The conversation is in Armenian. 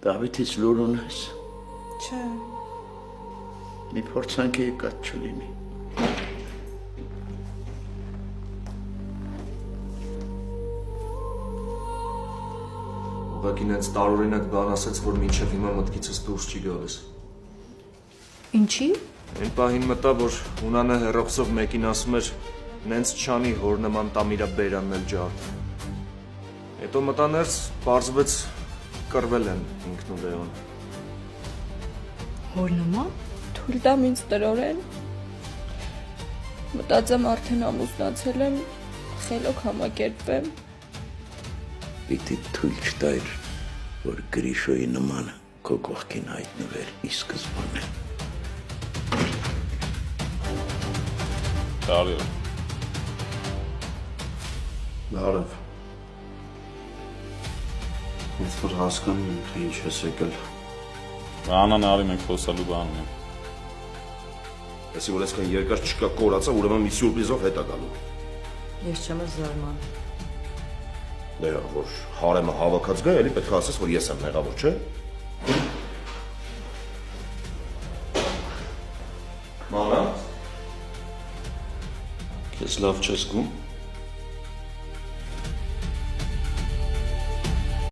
Դավիթից լուր ունես։ Չէ։ Մի փորձանք եկած չլինի։ Ուղղակի նենց տարօրինակ բան ասեց, որ մինչև հիմա մտքիցս դուրս չի գալիս։ Ինչի՞։ Այն պահին մտա, որ Հունանը հեռախոսով մեկին ասում էր նենց չանի հոր նման տամ իրա բերանն էլ ջարդ։ Հետո մտա ներս, պարզվեց կռվել են ինքն ու Լեոն։ Հոր նման։ Թույլ տամ ինձ տրորեն։ Մտածեմ արդեն ամուսնացել եմ, խելոք համակերպվեմ։ Պիտի թույլ չտայր, որ Գրիշոյի նմանը քո կողքին հայտնվեր ի սկզբանե։ Բարև։ Բարև։ Ես որ հասկանում եմ, թե ինչ ես եկել։ Անան արի մենք խոսալու բան ունենք։ Այսի որ այսքան երկար չկա կորացա, ուրեմն մի սյուրպրիզով հետ է գալու։ Ես չեմ զարմանում։ Դե որ հարեմը հավաքած գա, էլի պետք է ասես, որ ես եմ մեղավոր, չէ՞։ Մանա։ Քեզ լավ չես զգում։